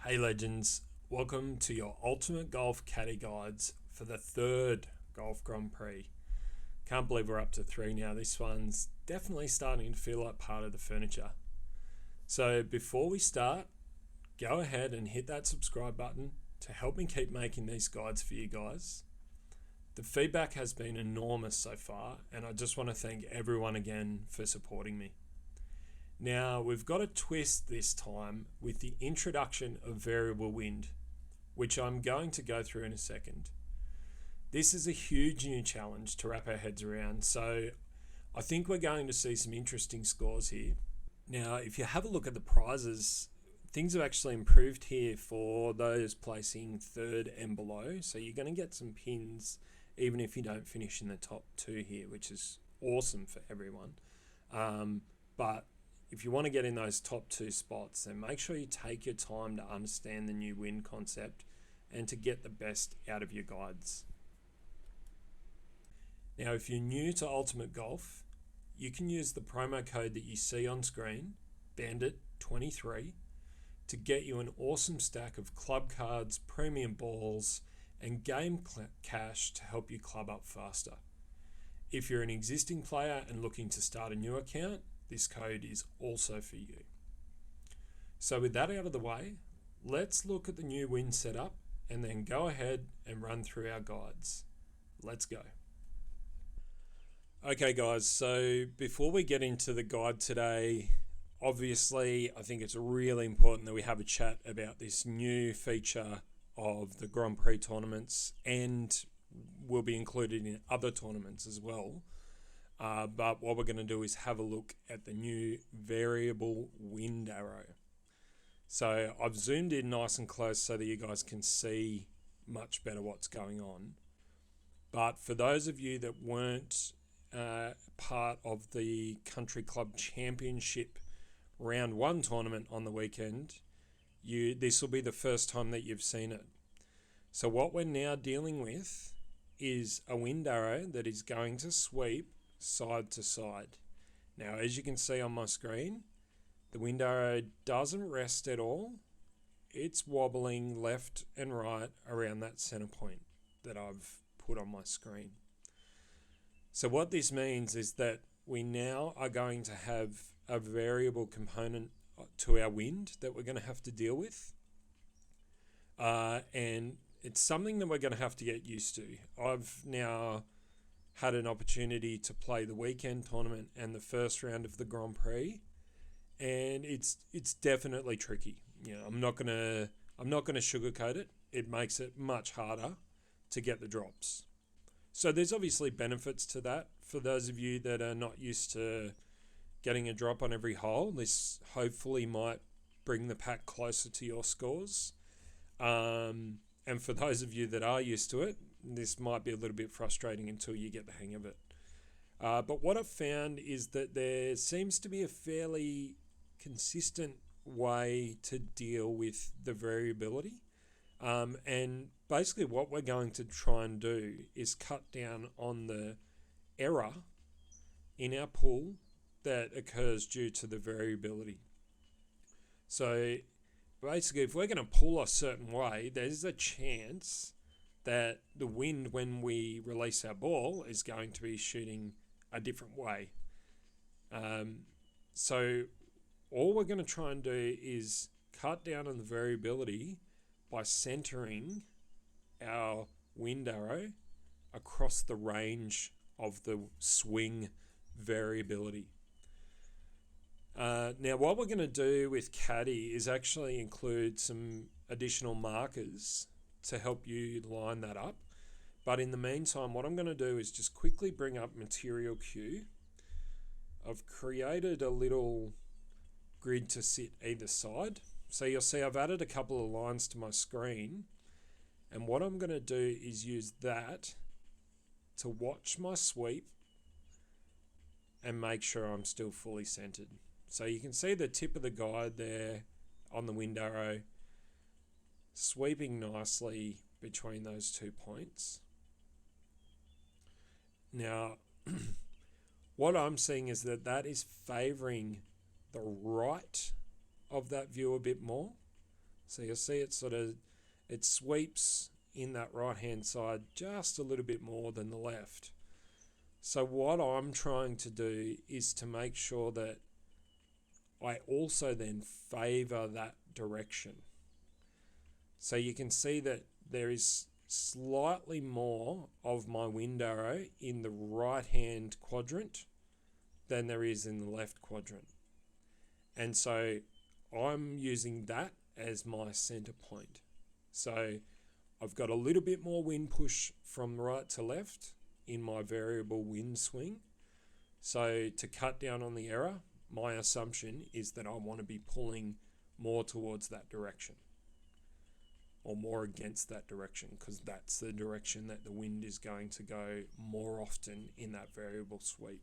Hey legends, welcome to your ultimate golf caddy guides for the third Golf Grand Prix. Can't believe we're up to three now. This one's definitely starting to feel like part of the furniture. So before we start, go ahead and hit that subscribe button to help me keep making these guides for you guys. The feedback has been enormous so far, and I just want to thank everyone again for supporting me. Now, we've got a twist this time with the introduction of variable wind, which I'm going to go through in a second. This is a huge new challenge to wrap our heads around, so I think we're going to see some interesting scores here. Now, if you have a look at the prizes, things have actually improved here for those placing third and below, so you're going to get some pins even if you don't finish in the top two here, which is awesome for everyone. But if you want to get in those top two spots, then make sure you take your time to understand the new wind concept and to get the best out of your guides. Now, if you're new to Ultimate Golf, you can use the promo code that you see on screen, Bandit23, to get you an awesome stack of club cards, premium balls, and game cash to help you club up faster. If you're an existing player and looking to start a new account, this code is also for you. So with that out of the way, let's look at the new wind setup and then go ahead and run through our guides. Let's go. Okay guys, so before we get into the guide today, obviously I think it's really important that we have a chat about this new feature of the Grand Prix tournaments, and will be included in other tournaments as well. But what we're going to do is have a look at the new variable wind arrow. So I've zoomed in nice and close so that you guys can see much better what's going on. But for those of you that weren't part of the Country Club Championship Round 1 tournament on the weekend, this will be the first time that you've seen it. So what we're now dealing with is a wind arrow that is going to sweep side to side. Now, as you can see on my screen, the wind arrow doesn't rest at all. It's wobbling left and right around that center point that I've put on my screen. So what this means is that we now are going to have a variable component to our wind that we're going to have to deal with. And it's something that we're going to have to get used to. I've now had an opportunity to play the weekend tournament and the first round of the Grand Prix, and it's definitely tricky. You know, I'm not gonna sugarcoat it. It makes it much harder to get the drops. So there's obviously benefits to that for those of you that are not used to getting a drop on every hole. This hopefully might bring the pack closer to your scores. And for those of you that are used to it, this might be a little bit frustrating until you get the hang of it. But what I've found is that there seems to be a fairly consistent way to deal with the variability. And basically what we're going to try and do is cut down on the error in our pool that occurs due to the variability. So basically, if we're going to pull a certain way, there's a chance that the wind, when we release our ball, is going to be shooting a different way. So all we're going to try and do is cut down on the variability by centering our wind arrow across the range of the swing variability. Now, what we're going to do with Caddy is actually include some additional markers to help you line that up. But in the meantime, what I'm going to do is just quickly bring up Material Queue. I've created a little grid to sit either side. So you'll see I've added a couple of lines to my screen. And what I'm going to do is use that to watch my sweep and make sure I'm still fully centered. So you can see the tip of the guide there on the wind arrow sweeping nicely between those 2 points. Now, what I'm seeing is that is favouring the right of that view a bit more, So you'll see it sweeps in that right hand side just a little bit more than the left. So what I'm trying to do is to make sure that I also then favor that direction. So you can see that there is slightly more of my wind arrow in the right hand quadrant than there is in the left quadrant. And so I'm using that as my center point. So I've got a little bit more wind push from right to left in my variable wind swing. So to cut down on the error, my assumption is that I want to be pulling more towards that direction, or more against that direction, because that's the direction that the wind is going to go more often in that variable sweep.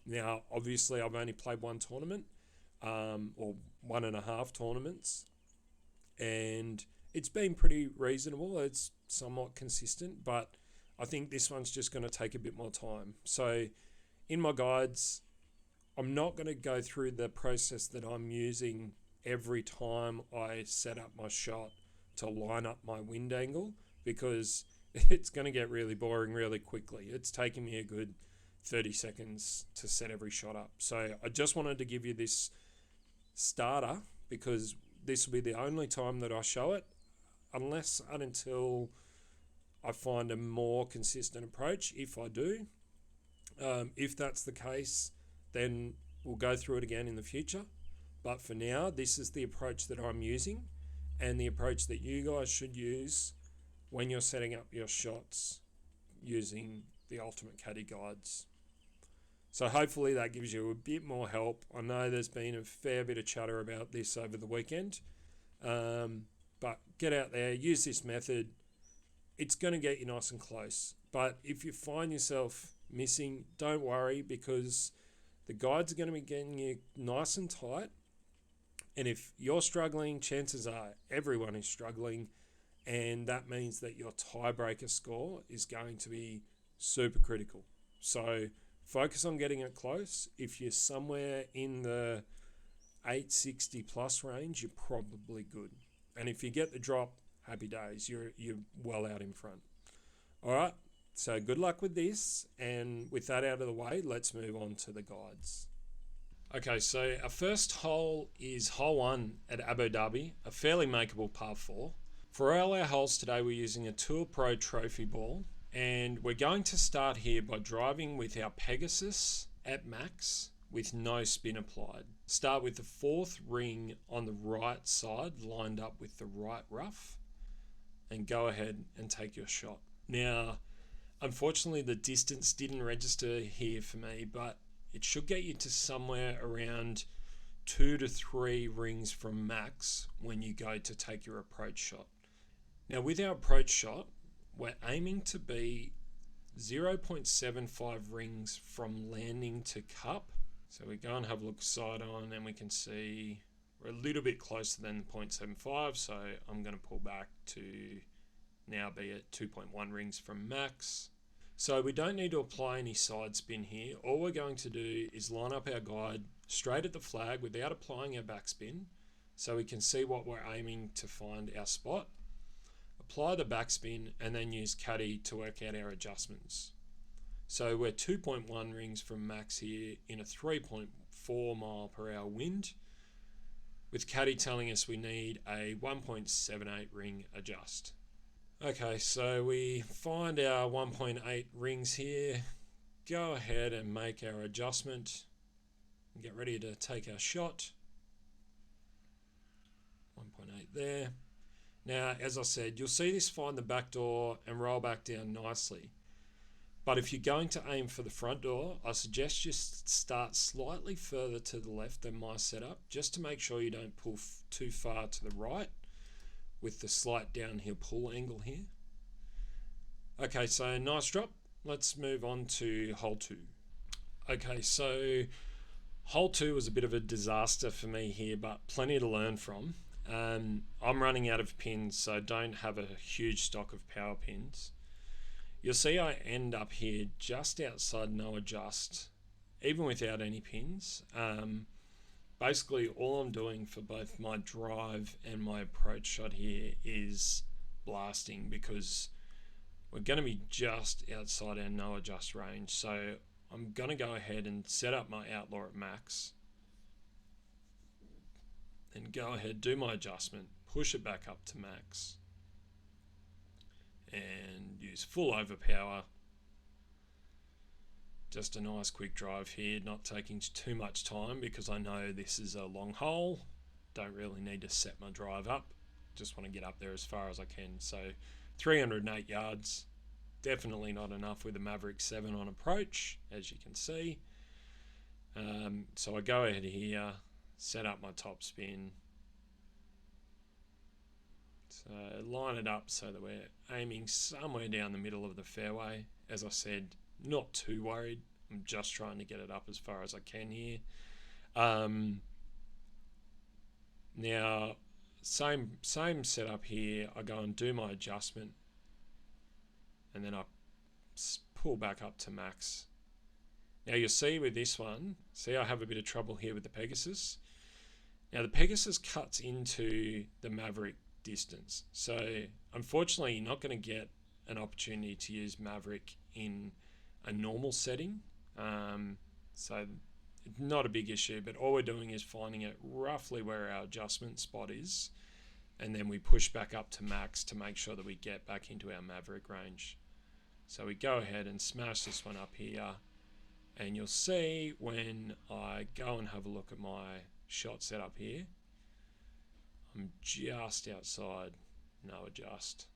Now, obviously, I've only played one tournament, or 1.5 tournaments, and it's been pretty reasonable. It's somewhat consistent, but I think this one's just going to take a bit more time. So in my guides, I'm not going to go through the process that I'm using every time I set up my shot to line up my wind angle, because it's going to get really boring really quickly. It's taking me a good 30 seconds to set every shot up. So I just wanted to give you this starter, because this will be the only time that I show it, unless and until I find a more consistent approach. If I do, if that's the case, then we'll go through it again in the future. But for now, this is the approach that I'm using, and the approach that you guys should use when you're setting up your shots using the Ultimate Caddy guides. So hopefully that gives you a bit more help. I know there's been a fair bit of chatter about this over the weekend, but get out there, use this method. It's going to get you nice and close. But if you find yourself missing, don't worry, because the guides are going to be getting you nice and tight. And if you're struggling, chances are everyone is struggling, and that means that your tiebreaker score is going to be super critical. So focus on getting it close. If you're somewhere in the 860 plus range, you're probably good. And if you get the drop, happy days. You're well out in front. All right. So good luck with this. And with that out of the way, let's move on to the guides. Okay, so our first hole is hole 1 at Abu Dhabi, a fairly makeable par 4. For all our holes today, we're using a Tour Pro trophy ball, and we're going to start here by driving with our Pegasus at max with no spin applied. Start with the 4th ring on the right side lined up with the right rough, and go ahead and take your shot. Now, unfortunately, the distance didn't register here for me, but it should get you to somewhere around 2 to 3 rings from max when you go to take your approach shot. Now, with our approach shot, we're aiming to be 0.75 rings from landing to cup. So we go and have a look side on, and we can see we're a little bit closer than 0.75, so I'm going to pull back to now be at 2.1 rings from max. So we don't need to apply any side spin here. All we're going to do is line up our guide straight at the flag without applying our backspin, so we can see what we're aiming to find our spot. Apply the backspin and then use Caddy to work out our adjustments. So we're 2.1 rings from max here in a 3.4 mile per hour wind, with Caddy telling us we need a 1.78 ring adjust. Okay, so we find our 1.8 rings here, go ahead and make our adjustment, and get ready to take our shot. 1.8 there. Now, as I said, you'll see this find the back door and roll back down nicely. But if you're going to aim for the front door, I suggest you start slightly further to the left than my setup, just to make sure you don't pull too far to the right with the slight downhill pull angle here. Okay, so nice drop. Let's move on to hole 2. Okay, so hole 2 was a bit of a disaster for me here, but plenty to learn from. I'm running out of pins, so don't have a huge stock of power pins. You'll see I end up here just outside no adjust, even without any pins. basically all I'm doing for both my drive and my approach shot here is blasting, because we're going to be just outside our no adjust range. So I'm going to go ahead and set up my outlaw at max, and go ahead, do my adjustment, push it back up to max, and use full overpower. Just a nice quick drive here, not taking too much time because I know this is a long hole. Don't really need to set my drive up. Just want to get up there as far as I can. So 308 yards, definitely not enough with a Maverick 7 on approach, as you can see. So I go ahead here, set up my top spin. So line it up so that we're aiming somewhere down the middle of the fairway. As I said, not too worried. I'm just trying to get it up as far as I can here. Now, same setup here. I go and do my adjustment, and then I pull back up to max. Now you'll see with this one, see I have a bit of trouble here with the Pegasus. Now the Pegasus cuts into the Maverick distance. So unfortunately you're not going to get an opportunity to use Maverick in a normal setting. So not a big issue, but all we're doing is finding it roughly where our adjustment spot is, and then we push back up to max to make sure that we get back into our Maverick range. So we go ahead and smash this one up here, and you'll see when I go and have a look at my shot setup here, I'm just outside no adjust.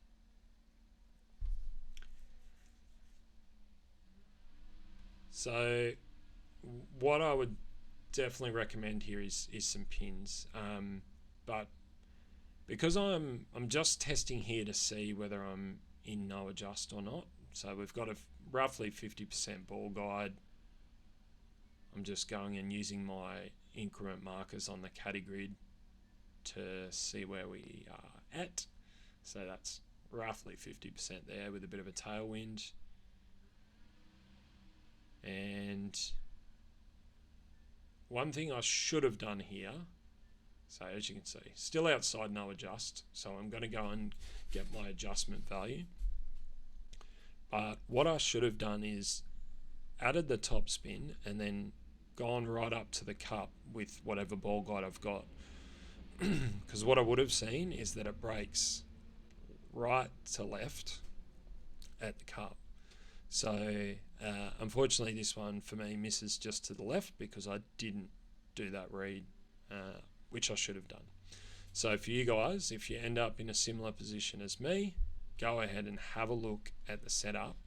So what I would definitely recommend here is some pins, but because I'm just testing here to see whether I'm in no adjust or not. So we've got a roughly 50% ball guide. I'm just going and using my increment markers on the caddy grid to see where we are at. So that's roughly 50% there with a bit of a tailwind. And one thing I should have done here, so as you can see, still outside no adjust, so I'm going to go and get my adjustment value. But what I should have done is added the top spin and then gone right up to the cup with whatever ball guide I've got. Because what I would have seen is that it breaks right to left at the cup. So unfortunately this one for me misses just to the left because I didn't do that read, which I should have done. So for you guys, if you end up in a similar position as me, go ahead and have a look at the setup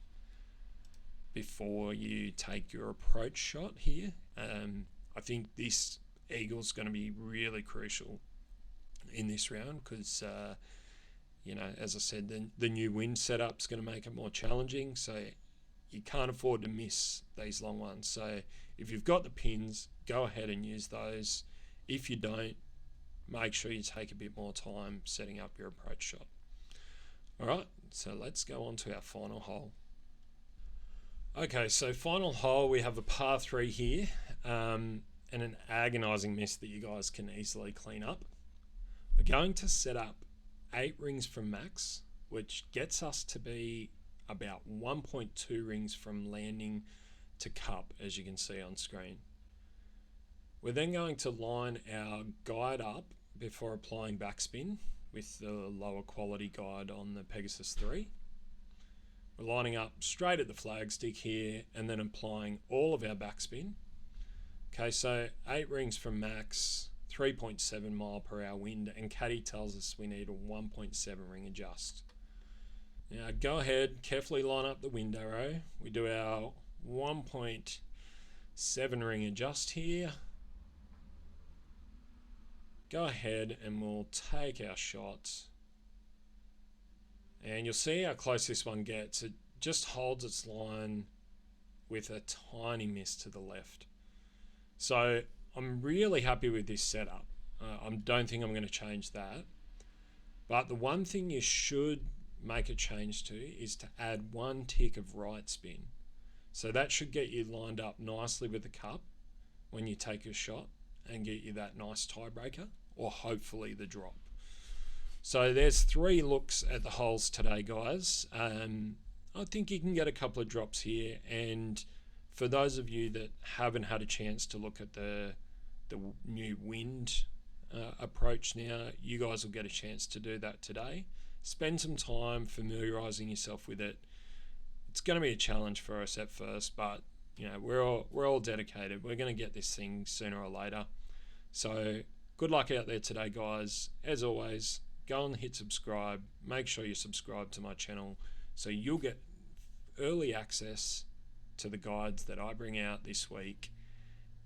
before you take your approach shot here. I think this eagle's going to be really crucial in this round because you know, as I said, the new wind setup's going to make it more challenging, so you can't afford to miss these long ones. So if you've got the pins, go ahead and use those. If you don't, make sure you take a bit more time setting up your approach shot. Alright, so let's go on to our final hole. Okay, so final hole, we have a par 3 here, and an agonizing miss that you guys can easily clean up. We're going to set up 8 rings from max, which gets us to be about 1.2 rings from landing to cup, as you can see on screen. We're then going to line our guide up before applying backspin with the lower quality guide on the Pegasus 3. We're lining up straight at the flagstick here and then applying all of our backspin. Okay, so 8 rings from max, 3.7 mile per hour wind, and Caddy tells us we need a 1.7 ring adjust. Now go ahead, carefully line up the wind arrow. We do our 1.7 ring adjust here. Go ahead and we'll take our shot. And you'll see how close this one gets. It just holds its line with a tiny miss to the left. So I'm really happy with this setup. I don't think I'm going to change that. But the one thing you should make a change to is to add 1 tick of right spin. So that should get you lined up nicely with the cup when you take your shot. and get you that nice tiebreaker, or hopefully the drop. So there's 3 looks at the holes today, guys. I think you can get a couple of drops here, and for those of you that haven't had a chance to look at the new wind approach now, you guys will get a chance to do that today. Spend some time familiarizing yourself with it. It's going to be a challenge for us at first, but you know, we're all dedicated. We're going to get this thing sooner or later. So good luck out there today, guys. As always, go and hit subscribe. Make sure you subscribe to my channel so you'll get early access to the guides that I bring out this week.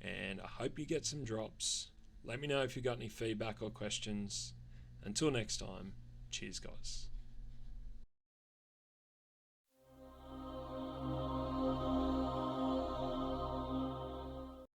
And I hope you get some drops. Let me know if you got any feedback or questions. Until next time, cheers, guys.